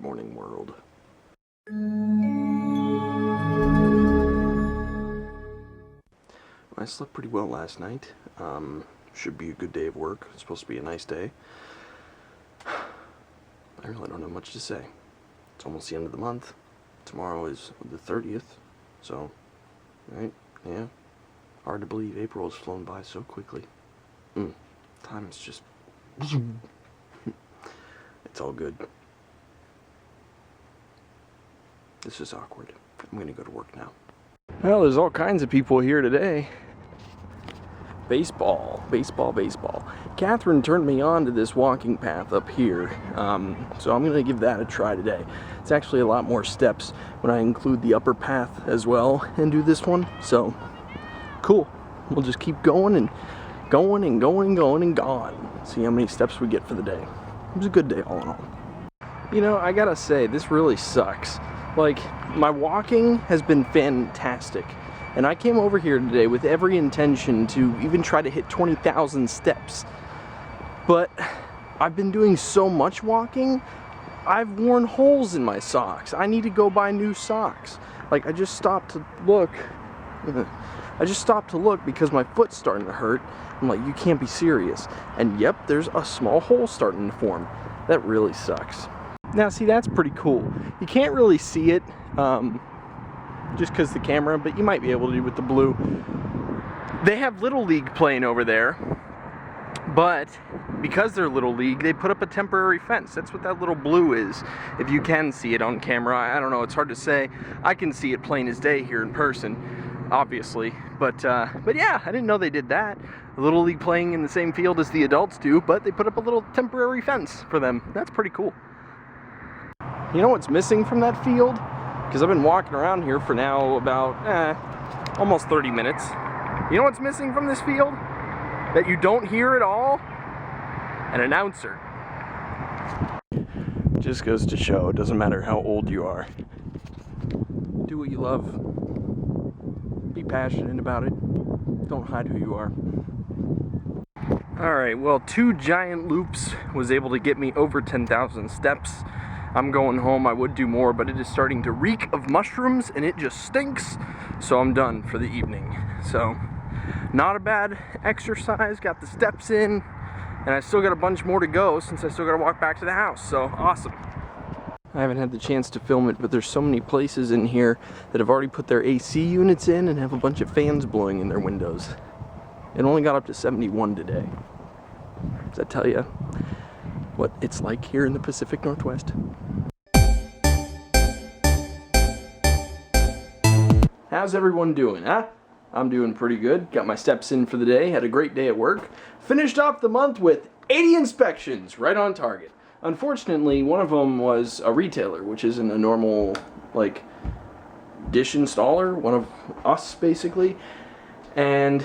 morning, world. I slept pretty well last night. Should be a good day of work. It's supposed to be a nice day. I really don't have much to say. It's almost the end of the month. Tomorrow is the 30th. So, right? Yeah. Hard to believe April has flown by so quickly. Time is just... It's all good. This is awkward. I'm gonna go to work now. Well, there's all kinds of people here today. Baseball. Catherine turned me on to this walking path up here, so I'm going to give that a try today. It's actually a lot more steps when I include the upper path as well and do this one, so cool. We'll just keep going and going and going and going and gone. See how many steps we get for the day. It was a good day all in all. You know, I gotta say, this really sucks. Like, my walking has been fantastic. And I came over here today with every intention to even try to hit 20,000 steps. But I've been doing so much walking, I've worn holes in my socks. I need to go buy new socks. Like, I just stopped to look. Because my foot's starting to hurt. I'm like, you can't be serious. And yep, there's a small hole starting to form. That really sucks. Now, see, that's pretty cool. You can't really see it, just because the camera, but you might be able to with the blue. They have Little League playing over there, but because they're Little League, they put up a temporary fence. That's what that little blue is. If you can see it on camera, I don't know, it's hard to say. I can see it plain as day here in person, obviously, but yeah, I didn't know they did that. Little League playing in the same field as the adults do, but they put up a little temporary fence for them. That's pretty cool. You know what's missing from that field? Because I've been walking around here for now about, almost 30 minutes. You know what's missing from this field? That you don't hear at all? An announcer. Just goes to show, it doesn't matter how old you are. Do what you love. Be passionate about it. Don't hide who you are. Alright, well, 2 giant loops was able to get me over 10,000 steps. I'm going home. I would do more, but it is starting to reek of mushrooms and it just stinks. So I'm done for the evening. So not a bad exercise. Got the steps in, and I still got a bunch more to go since I still got to walk back to the house. So awesome. I haven't had the chance to film it, but there's so many places in here that have already put their AC units in and have a bunch of fans blowing in their windows. It only got up to 71 today. Does that tell you what it's like here in the Pacific Northwest? How's everyone doing, huh? I'm doing pretty good. Got my steps in for the day. Had a great day at work. Finished off the month with 80 inspections, right on target. Unfortunately, one of them was a retailer, which isn't a normal, like, dish installer, one of us, basically. And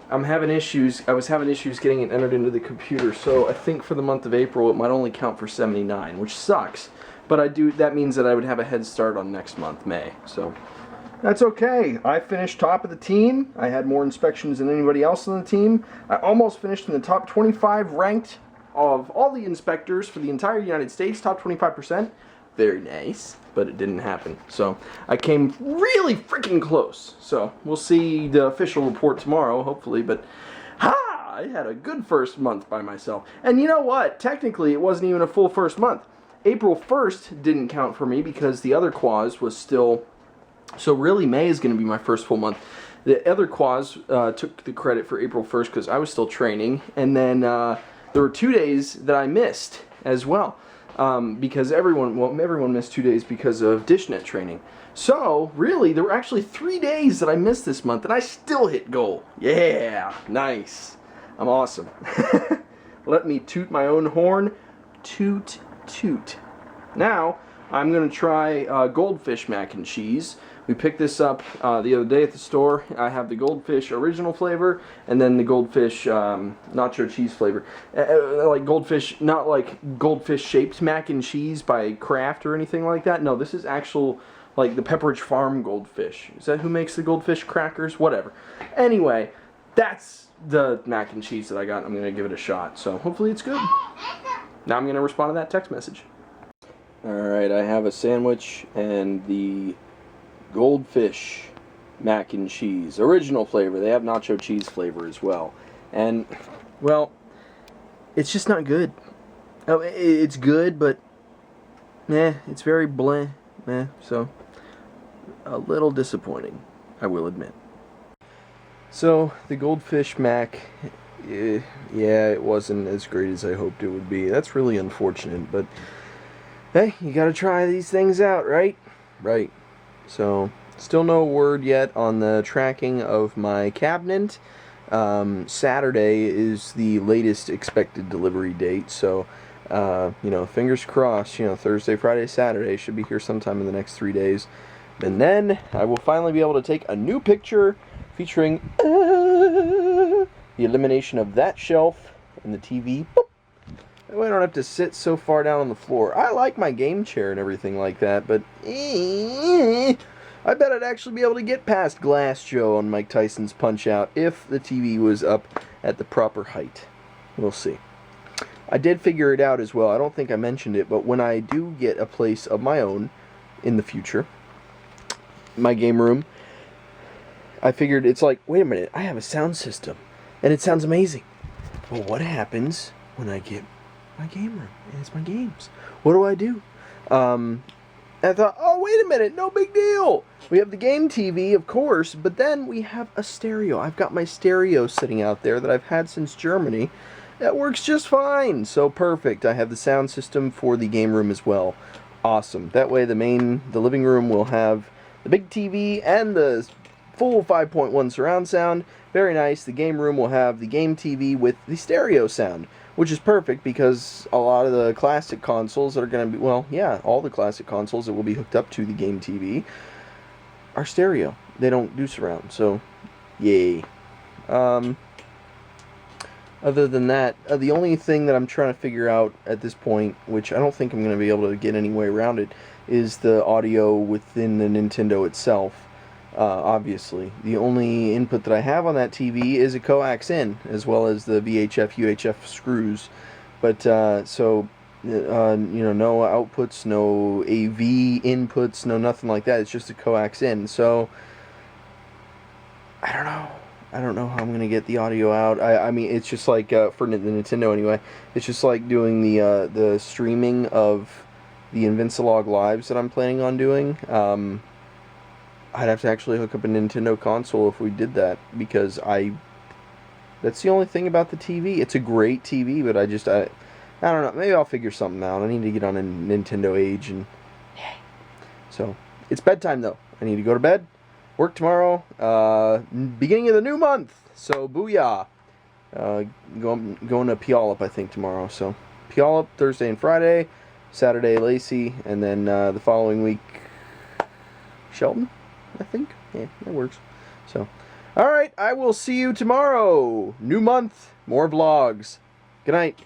I'm having issues. I was having issues getting it entered into the computer, so I think for the month of April it might only count for 79, which sucks. But that means that I would have a head start on next month, May. So that's okay. I finished top of the team. I had more inspections than anybody else on the team. I almost finished in the top 25 ranked of all the inspectors for the entire United States, top 25%. Very nice, but it didn't happen. So I came really freaking close. So we'll see the official report tomorrow, hopefully. But I had a good first month by myself. And you know what? Technically, it wasn't even a full first month. April 1st didn't count for me because the other quaz was still... So really, May is going to be my first full month. The other quaz took the credit for April 1st because I was still training. And then there were 2 days that I missed as well. Because everyone missed 2 days because of DishNet training. So, really, there were actually 3 days that I missed this month, and I still hit goal. Yeah, nice. I'm awesome. Let me toot my own horn. Toot, toot. Now, I'm going to try goldfish mac and cheese. We picked this up the other day at the store. I have the goldfish original flavor and then the goldfish nacho cheese flavor. Like goldfish, not like goldfish shaped mac and cheese by Kraft or anything like that. No, this is actual, like the Pepperidge Farm goldfish. Is that who makes the goldfish crackers? Whatever. Anyway, that's the mac and cheese that I got. I'm going to give it a shot. So hopefully it's good. Now I'm going to respond to that text message. Alright, I have a sandwich and the Goldfish mac and cheese. Original flavor. They have nacho cheese flavor as well. And, well, it's just not good. Oh, it's good, but, it's very blah, so, a little disappointing, I will admit. So, the Goldfish mac, yeah, it wasn't as great as I hoped it would be. That's really unfortunate, but hey, you gotta try these things out, right? Right. So, still no word yet on the tracking of my cabinet. Saturday is the latest expected delivery date, so, fingers crossed, Thursday, Friday, Saturday should be here sometime in the next 3 days. And then I will finally be able to take a new picture featuring the elimination of that shelf and the TV. Boop. I don't have to sit so far down on the floor. I like my game chair and everything like that, but I bet I'd actually be able to get past Glass Joe on Mike Tyson's Punch-Out if the TV was up at the proper height. We'll see. I did figure it out as well. I don't think I mentioned it, but when I do get a place of my own in the future, my game room, I figured it's like, wait a minute, I have a sound system, and it sounds amazing. Well, what happens when I get my game room? It's my games. What do? I thought, oh, wait a minute, no big deal. We have the game TV, of course, but then we have a stereo. I've got my stereo sitting out there that I've had since Germany. That works just fine. So perfect. I have the sound system for the game room as well. Awesome. That way the living room will have the big TV and the full 5.1 surround sound. Very nice. The game room will have the game TV with the stereo sound, which is perfect because a lot of the classic consoles that are going to be, well, yeah, all the classic consoles that will be hooked up to the game TV are stereo. They don't do surround, so yay. Other than that, the only thing that I'm trying to figure out at this point, which I don't think I'm going to be able to get any way around it, is the audio within the Nintendo itself. Obviously, the only input that I have on that TV is a coax in, as well as the VHF, UHF screws. But no outputs, no AV inputs, no nothing like that. It's just a coax in. So I don't know how I'm gonna get the audio out. I mean, it's just like for the Nintendo anyway. It's just like doing the streaming of the Invincilog lives that I'm planning on doing. I'd have to actually hook up a Nintendo console if we did that, because that's the only thing about the TV. It's a great TV, but I don't know. Maybe I'll figure something out. I need to get on a Nintendo age, and so it's bedtime though. I need to go to bed. Work tomorrow. Beginning of the new month. So booyah. Going to Puyallup, I think, tomorrow. So Puyallup Thursday and Friday, Saturday Lacey, and then the following week Shelton, I think. Yeah, that works. So, alright, I will see you tomorrow. New month, more vlogs. Good night.